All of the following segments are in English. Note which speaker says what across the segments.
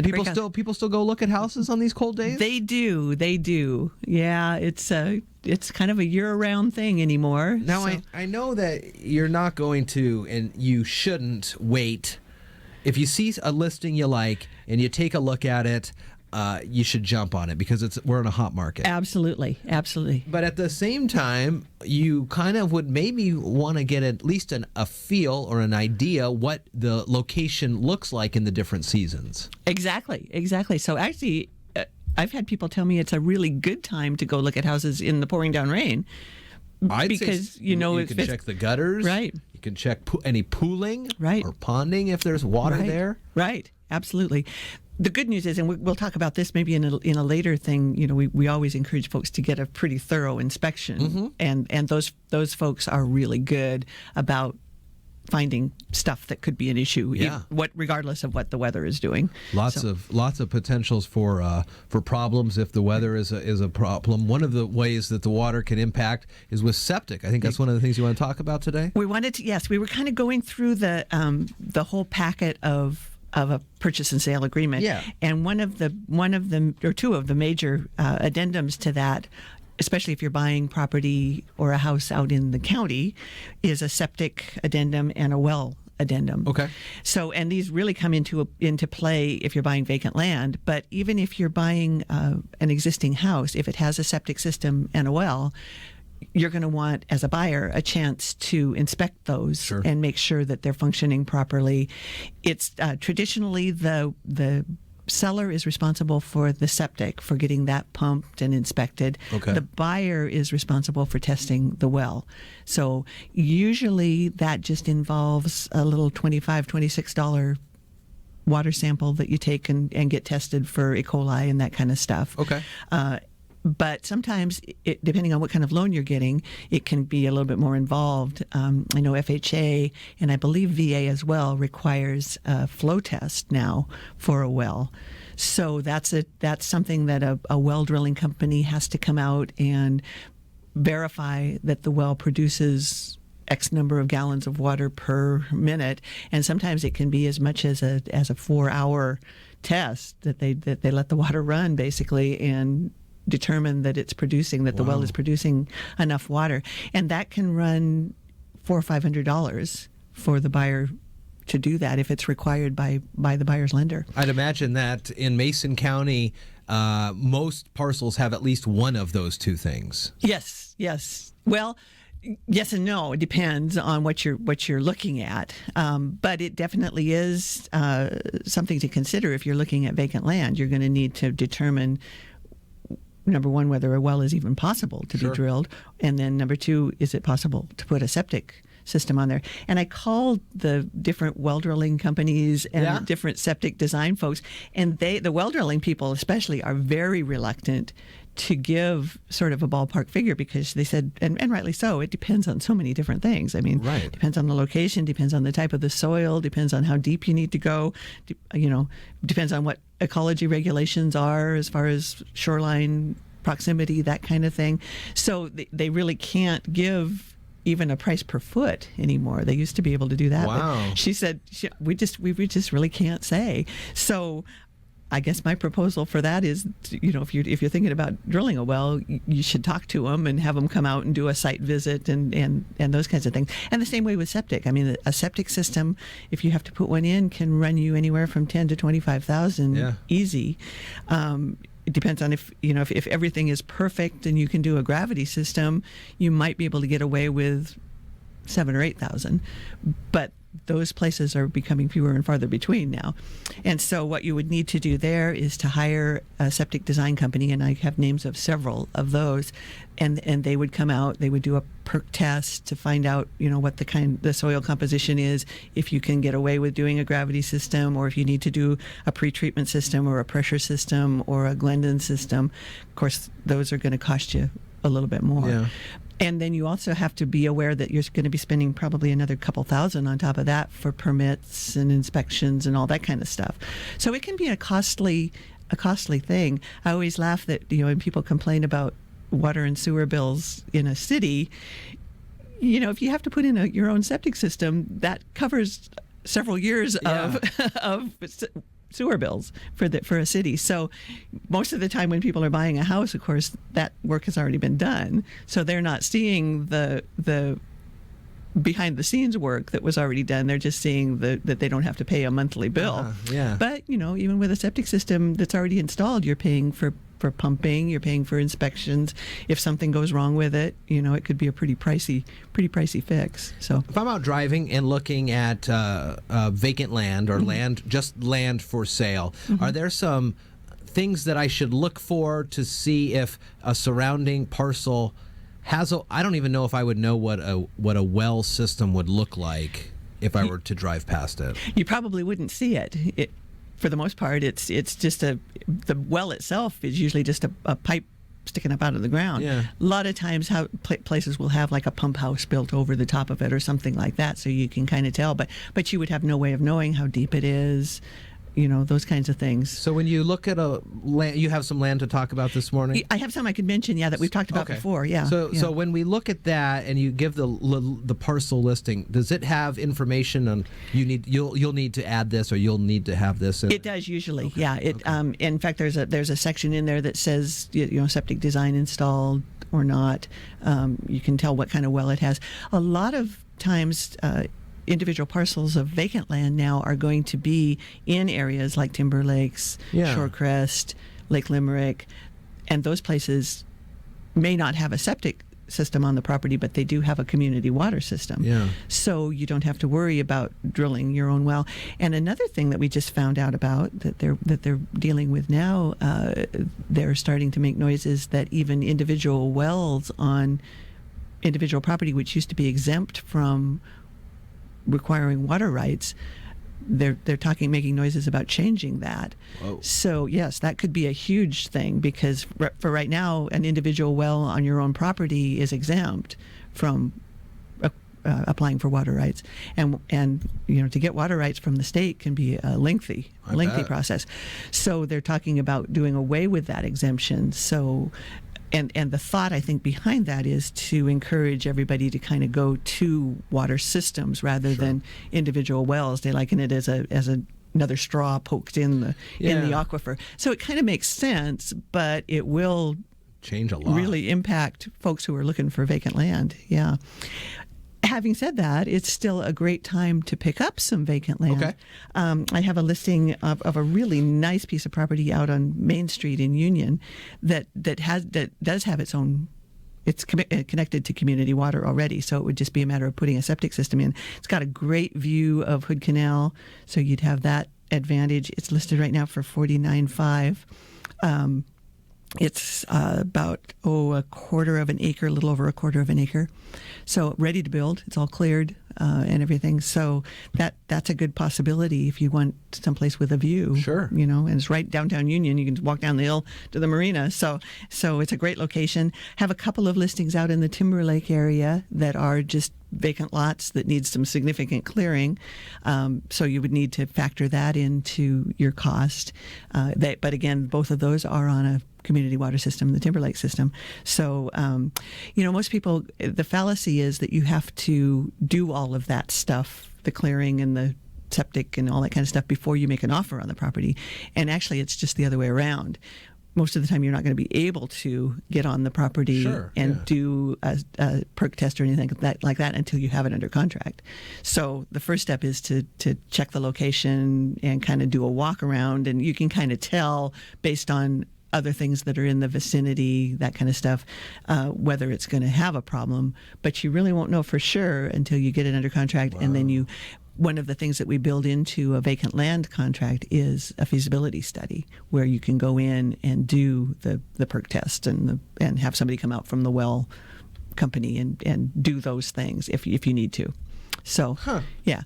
Speaker 1: People still go look at houses on these cold days?
Speaker 2: They do. Yeah, it's kind of a year-round thing anymore.
Speaker 1: Now, so. I know that you're not going to, and you shouldn't wait. If you see a listing you like and you take a look at it, you should jump on it because we're in a hot market.
Speaker 2: Absolutely. But
Speaker 1: at the same time, you kind of would maybe want to get at least a feel or an idea what the location looks like in the different seasons.
Speaker 2: Exactly. So actually, I've had people tell me it's a really good time to go look at houses in the pouring down rain. Because you can
Speaker 1: check the gutters,
Speaker 2: right?
Speaker 1: You can check any pooling,
Speaker 2: right,
Speaker 1: or ponding if there's water there,
Speaker 2: right? Absolutely. The good news is, and we'll talk about this maybe in a later thing. We always encourage folks to get a pretty thorough inspection, and those folks are really good about finding stuff that could be an issue, regardless of what the weather is doing.
Speaker 1: Lots of potentials for problems if the weather is a problem. One of the ways that the water can impact is with septic. I think that's one of the things you want to talk about today.
Speaker 2: We wanted to, yes. We were kind of going through the whole packet of a purchase and sale agreement.
Speaker 1: Yeah.
Speaker 2: And one of the or two of the major addendums to that, especially if you're buying property or a house out in the county, is a septic addendum and a well addendum.
Speaker 1: Okay.
Speaker 2: So, and these really come into play if you're buying vacant land. But even if you're buying an existing house, if it has a septic system and a well, you're going to want, as a buyer, a chance to inspect those and make sure that they're functioning properly. It's traditionally the seller is responsible for the septic, for getting that pumped and inspected.
Speaker 1: Okay.
Speaker 2: The buyer is responsible for testing the well. So usually that just involves a little $25, $26 water sample that you take and get tested for E. coli and that kind of stuff.
Speaker 1: Okay.
Speaker 2: But sometimes, depending on what kind of loan you're getting, it can be a little bit more involved. I know FHA, and I believe VA as well, requires a flow test now for a well. So that's something that a well drilling company has to come out and verify that the well produces X number of gallons of water per minute, and sometimes it can be as much as a 4-hour test that they let the water run basically and determine that it's producing, that the well is producing enough water. And that can run $400 or $500 for the buyer to do that if it's required by the buyer's lender.
Speaker 1: I'd imagine that in Mason County, most parcels have at least one of those two things.
Speaker 2: Yes. Well, yes and no. It depends on what you're looking at, but it definitely is something to consider if you're looking at vacant land. You're going to need to determine, number one, whether a well is even possible to be drilled, and then number two, is it possible to put a septic system on there? And I called the different well drilling companies and different septic design folks, and the well drilling people especially are very reluctant to give sort of a ballpark figure because they said, and rightly so, it depends on so many different things. I mean, it depends on the location, depends on the type of the soil, depends on how deep you need to go, depends on what ecology regulations are as far as shoreline proximity, that kind of thing. So they really can't give even a price per foot anymore. They used to be able to do that.
Speaker 1: Wow.
Speaker 2: But she said, we just really can't say. So I guess my proposal for that is, if you're thinking about drilling a well, you should talk to them and have them come out and do a site visit and those kinds of things. And the same way with septic. I mean, a septic system, if you have to put one in, can run you anywhere from $10,000 to $25,000 easy. It depends on if everything is perfect and you can do a gravity system, you might be able to get away with $7,000 or $8,000, but those places are becoming fewer and farther between now. And so what you would need to do there is to hire a septic design company, and I have names of several of those, and they would come out, they would do a perk test to find out, what the soil composition is, if you can get away with doing a gravity system, or if you need to do a pre-treatment system or a pressure system or a Glendon system. Of course, those are going to cost you a little bit more.
Speaker 1: Yeah.
Speaker 2: And then you also have to be aware that you're going to be spending probably another couple thousand on top of that for permits and inspections and all that kind of stuff. So it can be a costly thing. I always laugh that, when people complain about water and sewer bills in a city, if you have to put in your own septic system, that covers several years of sewer bills for a city. So most of the time when people are buying a house, of course, that work has already been done. So they're not seeing the behind the scenes work that was already done. They're just seeing that they don't have to pay a monthly bill.
Speaker 1: Yeah.
Speaker 2: But, even with a septic system that's already installed, you're paying for pumping, you're paying for inspections. If something goes wrong with it, it could be a pretty pricey fix. So
Speaker 1: if I'm out driving and looking at vacant land or land for sale, are there some things that I should look for to see if a surrounding parcel has I don't even know if I would know what a well system would look like if I were to drive past it.
Speaker 2: You probably wouldn't see it. For the most part, it's just the well itself is usually just a pipe sticking up out of the ground.
Speaker 1: Yeah.
Speaker 2: A lot of times places will have like a pump house built over the top of it or something like that, so you can kind of tell. But you would have no way of knowing how deep it is. Those kinds of things.
Speaker 1: So when you look at a land, you have some land to talk about this morning?
Speaker 2: I have some I could mention, that we've talked about before, yeah.
Speaker 1: So when we look at that and you give the parcel listing, does it have information on you'll need to add this or you'll need to have this in
Speaker 2: it? Does usually, yeah. In fact, there's a section in there that says septic design installed or not. You can tell what kind of well it has. A lot of times individual parcels of vacant land now are going to be in areas like Timber Lakes, Shorecrest, Lake Limerick, and those places may not have a septic system on the property, but they do have a community water system.
Speaker 1: Yeah.
Speaker 2: So you don't have to worry about drilling your own well. And another thing that we just found out about that they're dealing with now, they're starting to make noises that even individual wells on individual property, which used to be exempt from requiring water rights, they're making noises about changing that.
Speaker 1: Whoa.
Speaker 2: So yes, that could be a huge thing, because for right now, an individual well on your own property is exempt from applying for water rights, and to get water rights from the state can be a lengthy process. So they're talking about doing away with that exemption. So. And the thought, I think, behind that is to encourage everybody to kind of go to water systems rather than individual wells. They liken it as another straw poked in the aquifer. So it kind of makes sense, but it will
Speaker 1: change a lot.
Speaker 2: Really impact folks who are looking for vacant land. Yeah. Having said that, it's still a great time to pick up some vacant land.
Speaker 1: Okay.
Speaker 2: I have a listing of a really nice piece of property out on Main Street in Union that does have its own. It's connected to community water already, so it would just be a matter of putting a septic system in. It's got a great view of Hood Canal, so you'd have that advantage. It's listed right now for $49,500. It's about a quarter of an acre, a little over a quarter of an acre. So ready to build. It's all cleared and everything. So that's a good possibility if you want someplace with a view.
Speaker 1: Sure.
Speaker 2: And it's right downtown Union. You can walk down the hill to the marina. So it's a great location. Have a couple of listings out in the Timber Lake area that are just vacant lots that need some significant clearing. So you would need to factor that into your cost. But again, both of those are on a community water system, the Timber Lake system. So, most people, the fallacy is that you have to do all of that stuff, the clearing and the septic and all that kind of stuff, before you make an offer on the property. And actually, it's just the other way around. Most of the time, you're not going to be able to get on the property do a perk test or anything like that until you have it under contract. So the first step is to check the location and kind of do a walk around, and you can kind of tell based on other things that are in the vicinity, that kind of stuff, whether it's going to have a problem. But you really won't know for sure until you get it under contract. Wow. And then one of the things that we build into a vacant land contract is a feasibility study, where you can go in and do the perk test and have somebody come out from the well company and do those things if you need to. So, yeah.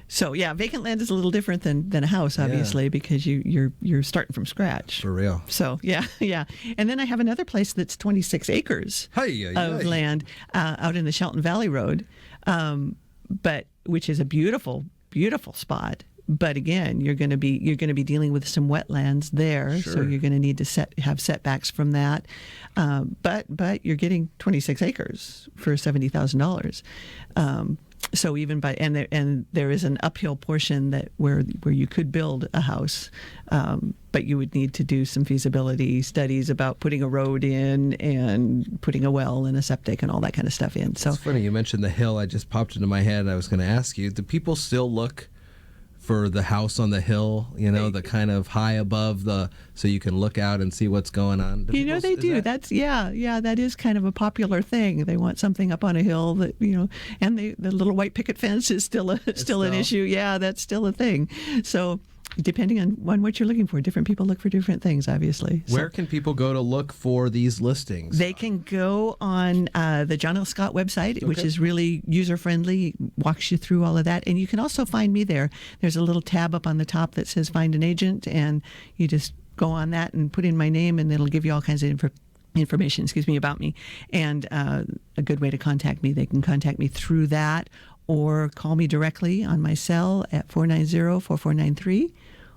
Speaker 2: So yeah, vacant land is a little different than a house, obviously, because you're starting from scratch.
Speaker 1: For real.
Speaker 2: So yeah. And then I have another place that's 26 acres of land out in the Shelton Valley Road, but which is a beautiful, beautiful spot. But again, you're going to be dealing with some wetlands there, so you're going to need to have setbacks from that. But you're getting 26 acres for $70,000. So even by and there is an uphill portion that where you could build a house, but you would need to do some feasibility studies about putting a road in and putting a well and a septic and all that kind of stuff in. So
Speaker 1: it's funny you mentioned the hill. I just popped into my head. I was going to ask you: do people still look for the house on the hill? You know, the kind of high above so you can look out and see what's going on.
Speaker 2: They do. That's that is kind of a popular thing. They want something up on a hill that and the little white picket fence is still an issue. Yeah, that's still a thing. So depending on what you're looking for, different people look for different things, obviously.
Speaker 1: Where can people go to look for these listings?
Speaker 2: They can go on the John L. Scott website, which is really user-friendly, walks you through all of that. And you can also find me there. There's a little tab up on the top that says Find an Agent, and you just go on that and put in my name, and it'll give you all kinds of information about me. And a good way to contact me, they can contact me through that, or call me directly on my cell at 490-4493,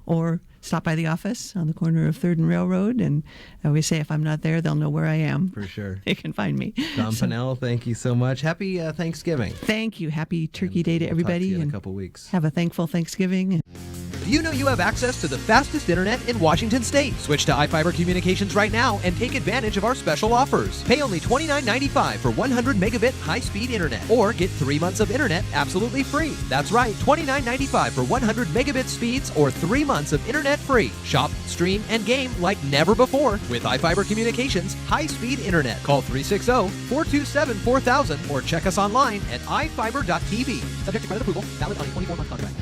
Speaker 2: or stop by the office on the corner of 3rd and Railroad. And I always say if I'm not there, they'll know where I am.
Speaker 1: For sure.
Speaker 2: They can find me.
Speaker 1: Tom Pannell, thank you so much. Happy Thanksgiving.
Speaker 2: Thank you. Happy Turkey Day to
Speaker 1: we'll
Speaker 2: everybody.
Speaker 1: Talk to you in
Speaker 2: and
Speaker 1: a couple weeks.
Speaker 2: Have a thankful Thanksgiving.
Speaker 3: Do you know you have access to the fastest internet in Washington State? Switch to iFiber Communications right now and take advantage of our special offers. Pay only $29.95 for 100 megabit high-speed internet, or get 3 months of internet absolutely free. That's right, $29.95 for 100 megabit speeds or 3 months of internet free. Shop, stream, and game like never before with iFiber Communications high-speed internet. Call 360-427-4000 or check us online at ifiber.tv. Subject to credit approval, valid on a 24-month contract.